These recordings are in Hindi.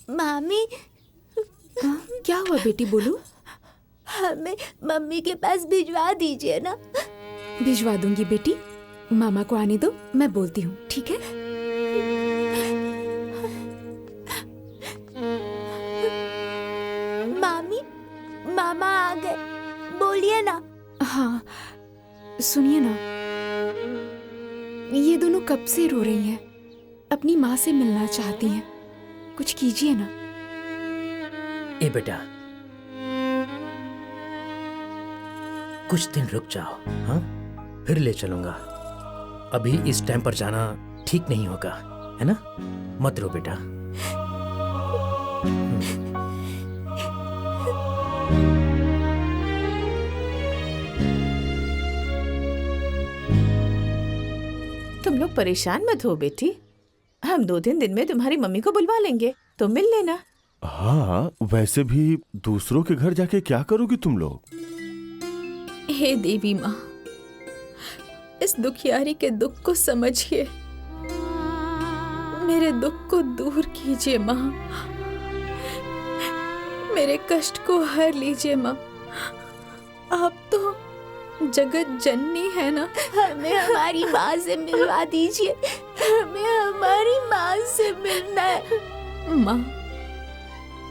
मामी, क्या हुआ बेटी, बोलो। हमें मम्मी के पास भिजवा दीजिए ना। भिजवा दूंगी बेटी, मामा को आने दो, मैं बोलती हूँ, ठीक है? मामी, मामा आ गए, बोलिए ना। हाँ, सुनिए ना, ये दोनों कब से रो रही हैं, अपनी माँ से मिलना चाहती हैं, कुछ कीजिए ना। ए बेटा, कुछ दिन रुक जाओ, हाँ? फिर ले चलूंगा। अभी इस टाइम पर जाना ठीक नहीं होगा, है ना? मत रो बेटा। तुम लोग परेशान मत हो बेटी, हम 2-3 दिन में तुम्हारी मम्मी को बुलवा लेंगे, तुम मिल लेना। हाँ, वैसे भी दूसरों के घर जाके क्या करोगी तुम लोग? हे देवी माँ, इस दुखियारी के दुख को समझिए, मेरे दुख को दूर कीजिए माँ, मेरे कष्ट को हर लीजिए माँ। आप तो जगत जननी है ना। हमें हमारी माँ से मिलवा दीजिए, हमें हमारी माँ से मिलना है। माँ,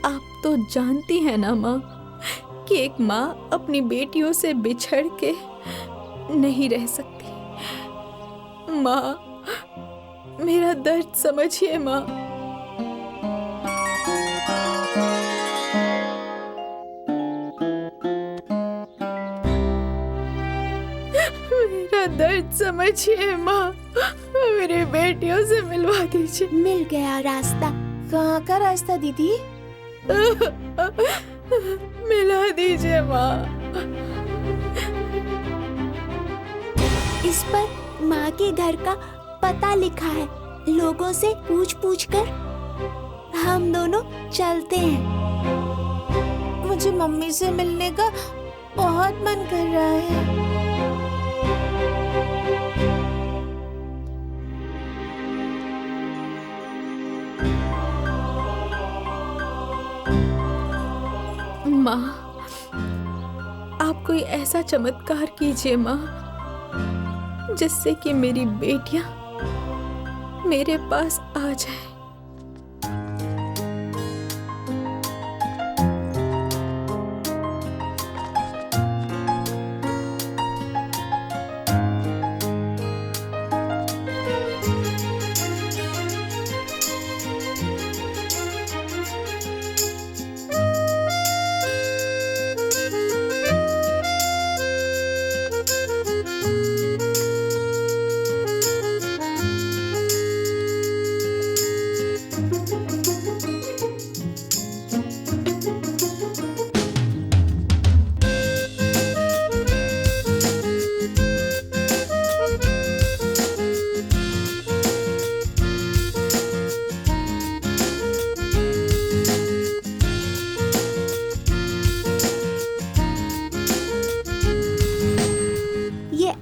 आप तो जानती हैं ना माँ कि एक माँ अपनी बेटियों से बिछड़ के नहीं रह सकती। माँ, मेरा दर्द समझिए माँ। मेरा दर्द समझिए माँ, मेरी बेटियों से मिलवा दीजिए। मिल गया रास्ता। कहाँ का रास्ता दीदी? मिला दीजिए माँ। इस पर माँ के घर का पता लिखा है, लोगों से पूछ पूछ कर हम दोनों चलते हैं। मुझे मम्मी से मिलने का बहुत मन कर रहा है। माँ, आप कोई ऐसा चमत्कार कीजिए माँ, जिससे कि मेरी बेटियां मेरे पास आ जाए।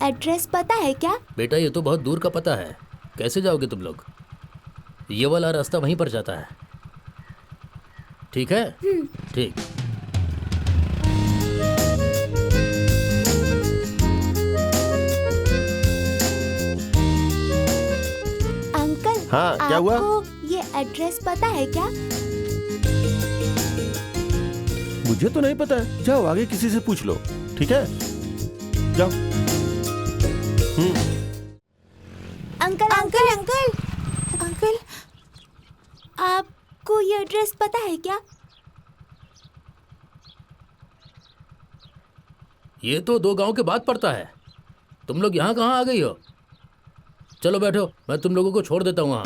एड्रेस पता है क्या? बेटा, ये तो बहुत दूर का पता है, कैसे जाओगे तुम लोग? ये वाला रास्ता वहीं पर जाता है, ठीक है? ठीक। अंकल, हाँ, क्या हुआ? आपको ये एड्रेस पता है क्या? मुझे तो नहीं पता है, जाओ आगे किसी से पूछ लो, ठीक है? जाओ। अंकल अंकल अंकल अंकल, आपको ये एड्रेस पता है क्या? ये तो 2 गांव के बाद पड़ता है। तुम लोग यहाँ कहाँ आ गई हो? चलो बैठो, मैं तुम लोगों को छोड़ देता हूँ वहाँ।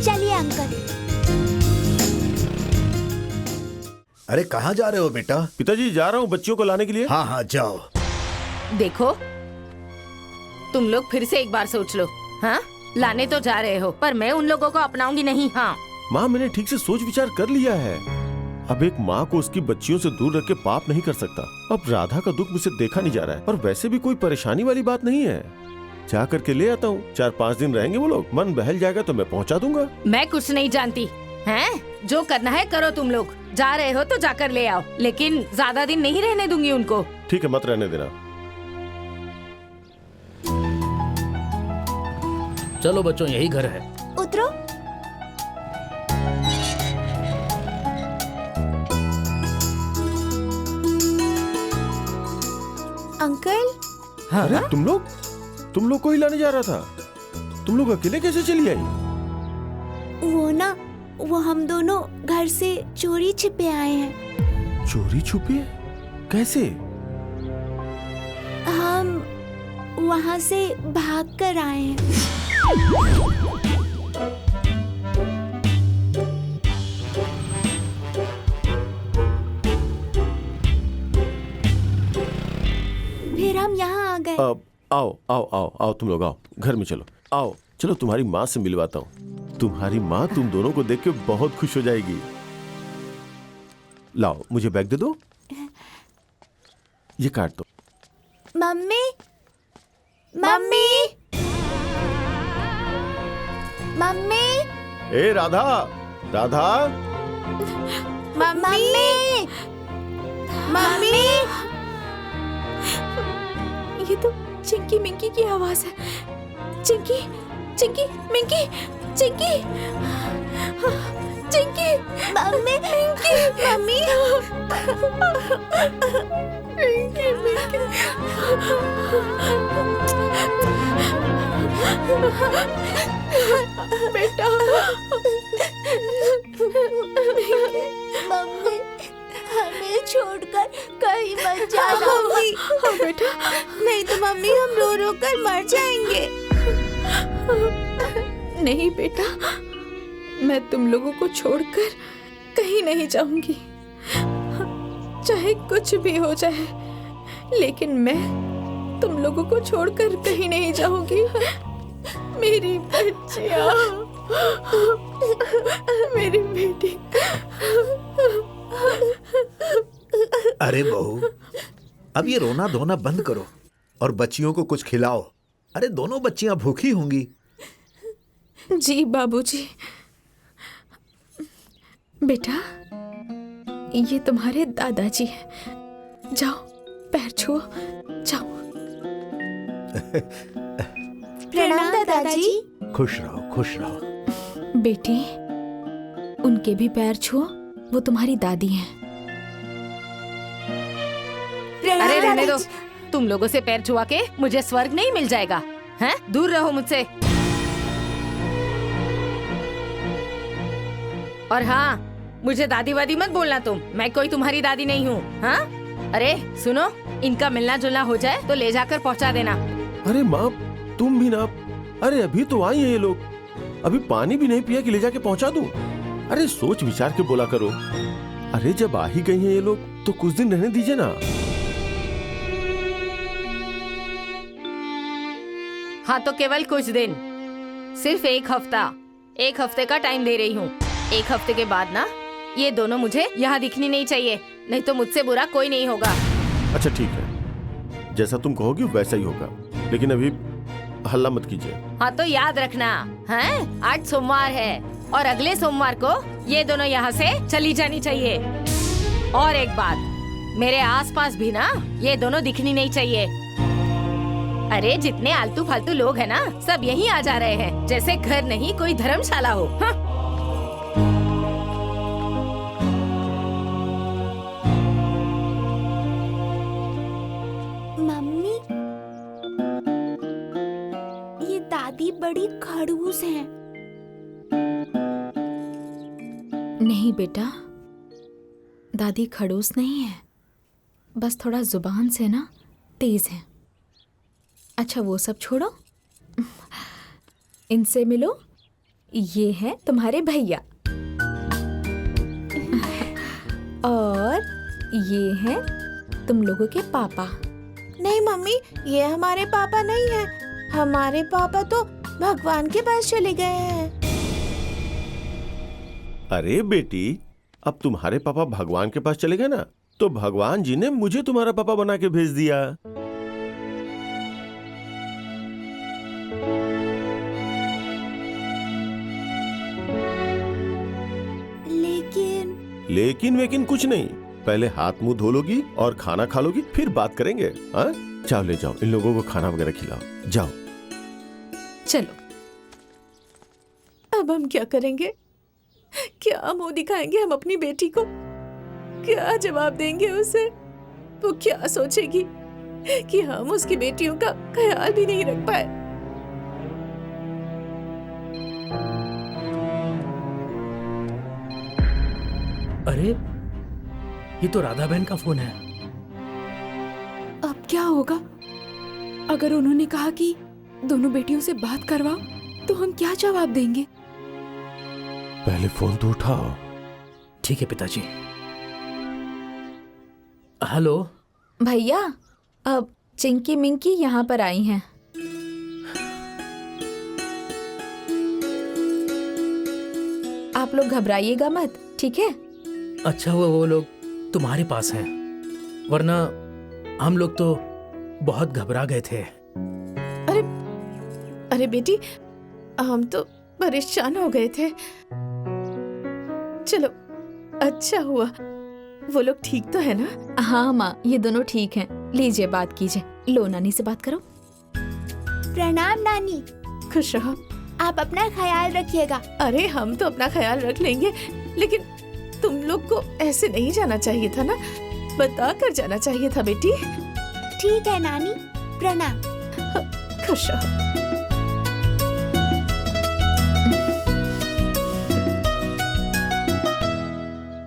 चलिए अंकल। अरे कहाँ जा रहे हो बेटा? पिताजी, जा रहा हूँ बच्चियों को लाने के लिए। हाँ हाँ जाओ। देखो, तुम लोग फिर से एक बार सोच लो। हाँ, लाने तो जा रहे हो, पर मैं उन लोगों को अपनाऊंगी नहीं। हाँ माँ, मैंने ठीक से सोच विचार कर लिया है। अब एक माँ को उसकी बच्चियों से दूर रख के पाप नहीं कर सकता। अब राधा का दुख मुझसे देखा नहीं जा रहा है, और वैसे भी कोई परेशानी वाली बात नहीं है। जा करके ले आता हूँ। 4-5 दिन रहेंगे वो लोग, मन बहल जाएगा तो मैं पहुँचा दूंगा। मैं कुछ नहीं जानती, हैं? जो करना है करो तुम लोग। जा रहे हो तो जाकर ले आओ, लेकिन ज्यादा दिन नहीं रहने दूंगी उनको। ठीक है, मत रहने देना। चलो बच्चों, यही घर है। उतरो। अंकल, हाँ अरे तुम लोग को ही लाने जा रहा था। तुम लोग अकेले कैसे चली आई? वो हम दोनों घर से चोरी छिपे आए हैं। चोरी छुपे? कैसे? हम वहाँ से भाग कर आए हैं। फिर हम यहाँ आ गए। आओ तुम लोग आओ, घर में चलो। आओ चलो, तुम्हारी माँ से मिलवाता हूँ। तुम्हारी माँ तुम दोनों को देख के बहुत खुश हो जाएगी। लाओ, मुझे बैग दे दो, ये काट दो। मम्मी, मम्मी, मम्मी, ए राधा, राधा, मम्मी, मम्मी। ये तो चिंकी मिंकी की आवाज है। Chinki, Chinki, Minki, Chinki, Chinki, mummy, mummy, Minki, Minki. बेटा, मम्मी, हमें छोड़कर कहीं मत जाना। मम्मी, हाँ बेटा, नहीं तो मम्मी हम रो रो कर मर जाएंगे। नहीं बेटा, मैं तुम लोगों को छोड़कर कहीं नहीं जाऊंगी, चाहे कुछ भी हो जाए, लेकिन मैं तुम लोगों को छोड़कर कहीं नहीं जाऊंगी। मेरी बच्चियाँ, मेरी बेटी। अरे बहू, अब ये रोना धोना बंद करो और बच्चियों को कुछ खिलाओ। अरे दोनों बच्चियां भूखी होंगी। जी बाबूजी। बेटा, ये तुम्हारे दादाजी हैं। जाओ, पैर छुओ, जाओ। प्रणाम दादाजी। खुश रहो, खुश रहो। बेटी, उनके भी पैर छुओ, वो तुम्हारी दादी हैं। अरे रहने दो, तुम लोगों से पैर छुआ के मुझे स्वर्ग नहीं मिल जाएगा, हैं? दूर रहो मुझसे। और हाँ, मुझे दादी वादी मत बोलना तुम, मैं कोई तुम्हारी दादी नहीं हूँ। हाँ? अरे सुनो, इनका मिलना जुलना हो जाए तो ले जाकर पहुँचा देना। अरे माँ, तुम भी ना। अरे अभी तो आई है ये लोग, अभी पानी भी नहीं पिया कि ले जाके पहुँचा दूँ। अरे सोच विचार के बोला करो। अरे जब आ ही गई हैं ये लोग तो कुछ दिन रहने दीजिए ना। हाँ तो केवल कुछ दिन, सिर्फ 1 हफ्ता, 1 हफ्ते का टाइम दे रही हूँ। 1 हफ्ते के बाद ना ये दोनों मुझे यहाँ दिखनी नहीं चाहिए, नहीं तो मुझसे बुरा कोई नहीं होगा। अच्छा ठीक है, जैसा तुम कहोगी वैसा ही होगा, लेकिन अभी हल्ला मत कीजिए। हाँ तो याद रखना, हैं? आज सोमवार है और अगले सोमवार को ये दोनों यहाँ से चली जानी चाहिए। और एक बात, मेरे आसपास भी ना ये दोनों दिखनी नहीं चाहिए। अरे जितने आलतू फालतू लोग हैं ना, सब यहीं आ जा रहे हैं, जैसे घर नहीं कोई धर्मशाला हो। हाँ? मम्मी, ये दादी बड़ी खड़ूस हैं। नहीं बेटा, दादी खड़ूस नहीं है, बस थोड़ा जुबान से ना तेज है। अच्छा वो सब छोड़ो, इनसे मिलो। ये हैं तुम्हारे भैया और ये हैं तुम लोगों के पापा। नहीं मम्मी, ये हमारे पापा नहीं हैं। हमारे पापा तो भगवान के पास चले गए हैं। अरे बेटी, अब तुम्हारे पापा भगवान के पास चले गए ना, तो भगवान जी ने मुझे तुम्हारा पापा बना के भेज दिया। लेकिन वेकिन कुछ नहीं, पहले हाथ मुंह धो लोगी और खाना खा लोगी, फिर बात करेंगे। हाँ, जाओ ले जाओ, इन लोगों को खाना वगैरह खिलाओ, जाओ। चलो, अब हम क्या करेंगे? क्या मुंह दिखाएंगे हम अपनी बेटी को? क्या जवाब देंगे उसे? वो क्या सोचेगी कि हम उसकी बेटियों का ख्याल भी नहीं रख पाए? अरे ये तो राधा बहन का फोन है। अब क्या होगा? अगर उन्होंने कहा कि दोनों बेटियों से बात करवाओ, तो हम क्या जवाब देंगे? पहले फोन तो उठाओ। ठीक है पिताजी। हेलो भैया, अब चिंकी मिंकी यहाँ पर आई हैं। आप लोग घबराइएगा मत, ठीक है? अच्छा हुआ वो लोग तुम्हारे पास हैं, वरना हम लोग तो बहुत घबरा गए थे। अरे अरे बेटी, हम तो परेशान हो गए थे। चलो, अच्छा हुआ वो लोग ठीक तो है ना? हाँ माँ, ये दोनों ठीक हैं। लीजिए बात कीजिए। लो नानी से बात करो। प्रणाम नानी। खुश रहो। आप अपना ख्याल रखिएगा। अरे हम तो अपना ख्याल रख लेंगे, लेकिन तुम लोग को ऐसे नहीं जाना चाहिए था ना, बता कर जाना चाहिए था बेटी। ठीक है नानी, प्रणाम। खुश रहो।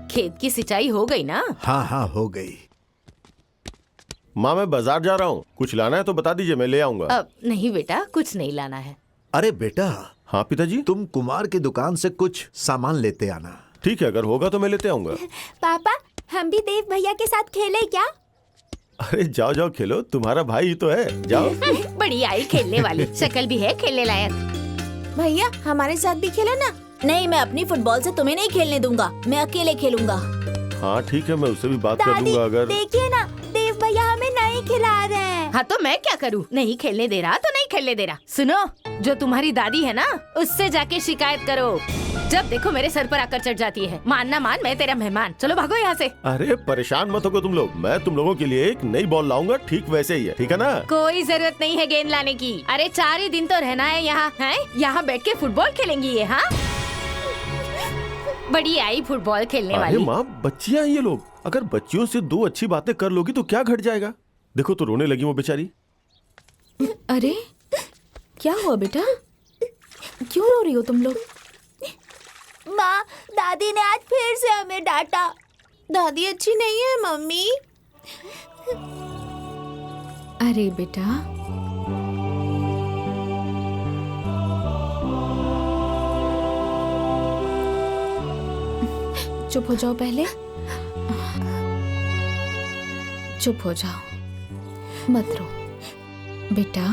खेत की सिंचाई हो गई ना? हाँ हाँ, हो गई। माँ मैं बाजार जा रहा हूँ, कुछ लाना है तो बता दीजिए, मैं ले आऊंगा। अब नहीं बेटा, कुछ नहीं लाना है। अरे बेटा, हाँ पिताजी। तुम कुमार की दुकान से कुछ सामान लेते आना। ठीक है, अगर होगा तो मैं लेते आऊंगा। पापा, हम भी देव भैया के साथ खेले क्या? अरे जाओ जाओ खेलो, तुम्हारा भाई ही तो है, जाओ। बड़ी आई खेलने वाली, शक्ल भी है खेलने लायक। भैया हमारे साथ भी खेलो ना। नहीं, मैं अपनी फुटबॉल से तुम्हें नहीं खेलने दूंगा, मैं अकेले खेलूंगा। हाँ ठीक है, मैं उससे भी बात कर दादी लूंगा। अगर देखिए ना, देव भैया हमें नहीं खिला रहे हैं। हाँ तो मैं क्या करूँ? नहीं खेलने दे रहा तो नहीं खेलने दे रहा। सुनो, जो तुम्हारी दादी है ना, उससे जाके शिकायत करो। जब देखो मेरे सर पर आकर चढ़ जाती है। मान ना मान, मैं तेरा मेहमान। चलो भागो यहाँ से। अरे परेशान मत हो तुम लोग, मैं तुम लोगों के लिए एक नई बॉल लाऊंगा, ठीक वैसे ही है, ठीक है ना? कोई जरूरत नहीं है गेंद लाने की। अरे 4 ही दिन तो रहना है यहाँ, है? यहाँ बैठ के फुटबॉल खेलेंगी ये? हाँ, बड़ी आई फुटबॉल खेलने अरे वाली। माँ, बच्चियां हैं ये लोग, अगर बच्चियों से 2 अच्छी बातें कर लोगी तो क्या घट जाएगा? देखो तो रोने लगी वो बेचारी। अरे क्या हुआ बेटा, क्यों रो रही हो तुम लोग? माँ, दादी ने आज फिर से हमें डांटा। दादी अच्छी नहीं है मम्मी। अरे बेटा, चुप हो जाओ पहले, चुप हो जाओ, मत रो। बेटा,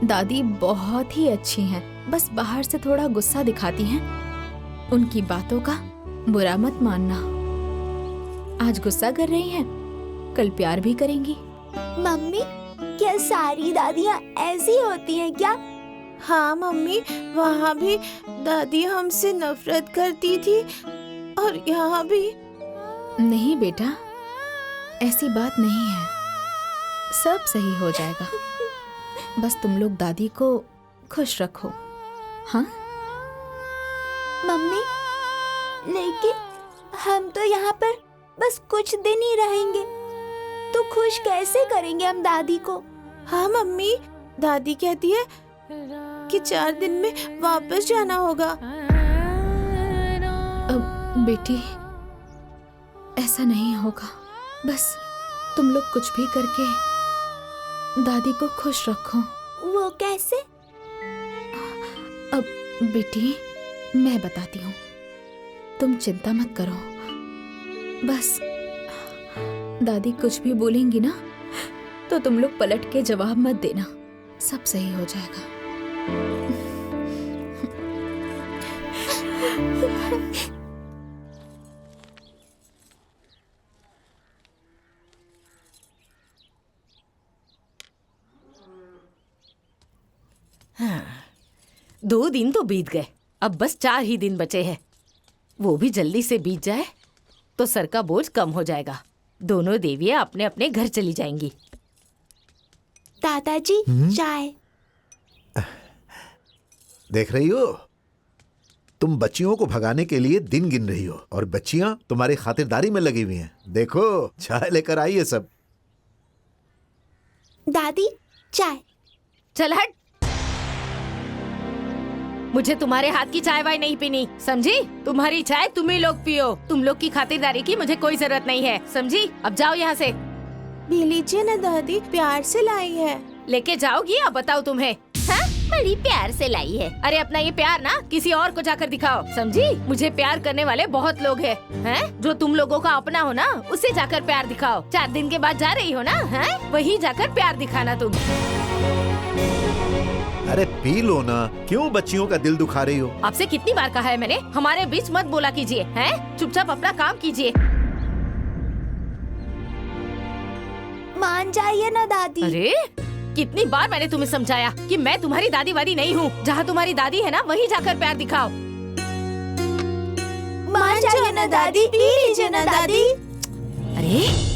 दादी बहुत ही अच्छी हैं, बस बाहर से थोड़ा गुस्सा दिखाती हैं। उनकी बातों का बुरा मत मानना। आज गुस्सा कर रही हैं, कल प्यार भी करेंगी। मम्मी, क्या सारी दादियाँ ऐसी होती हैं क्या? हाँ मम्मी, वहाँ भी दादी हमसे नफरत करती थी और यहाँ भी। नहीं बेटा, ऐसी बात नहीं है, सब सही हो जाएगा। बस तुम लोग दादी को खुश रखो। हाँ मम्मी, लेकिन हम तो यहाँ पर बस कुछ दिन ही रहेंगे, तो खुश कैसे करेंगे हम दादी को? हाँ मम्मी, दादी कहती है कि 4 दिन में वापस जाना होगा। अब बेटी, ऐसा नहीं होगा। बस तुम लोग कुछ भी करके दादी को खुश रखो। वो कैसे? अब बेटी, मैं बताती हूँ, तुम चिंता मत करो। बस दादी कुछ भी बोलेंगी ना, तो तुम लोग पलट के जवाब मत देना, सब सही हो जाएगा। 2 दिन तो बीत गए, अब बस 4 ही दिन बचे हैं। वो भी जल्दी से बीत जाए तो सर का बोझ कम हो जाएगा। दोनों देवियां अपने अपने घर चली जाएंगी। दादाजी चाय। देख रही हो, तुम बच्चियों को भगाने के लिए दिन गिन रही हो और बच्चियां तुम्हारी खातिरदारी में लगी हुई हैं। देखो, चाय लेकर आई है सब। दादी चाय। चल हट, मुझे तुम्हारे हाथ की चाय वाय नहीं पीनी, समझी? तुम्हारी चाय तुम ही लोग पियो। तुम लोग की खातिरदारी की मुझे कोई जरूरत नहीं है, समझी? अब जाओ यहाँ से। पी लीजिए ना दादी, प्यार से लाई है। लेके जाओगी या बताओ तुम्हें? हाँ? बड़ी प्यार से लाई है। अरे अपना ये प्यार ना किसी और को जाकर दिखाओ, समझी? मुझे प्यार करने वाले बहुत लोग हैं, जो तुम लोगों का अपना हो ना, उससे जाकर प्यार दिखाओ। 4 दिन के बाद जा रही हो ना, हैं? वही जाकर प्यार दिखाना तुम। अरे पी लो ना, क्यों बच्चियों का दिल दुखा रही हो? आपसे कितनी बार कहा है मैंने, हमारे बीच मत बोला कीजिए, हैं? चुपचाप अपना काम कीजिए। मान जाइए ना दादी। अरे कितनी बार मैंने तुम्हें समझाया कि मैं तुम्हारी दादी वादी नहीं हूँ। जहाँ तुम्हारी दादी है ना, वहीं जाकर प्यार दिखाओ। मान जाइए ना दादी, पी लीजिए ना दादी। अरे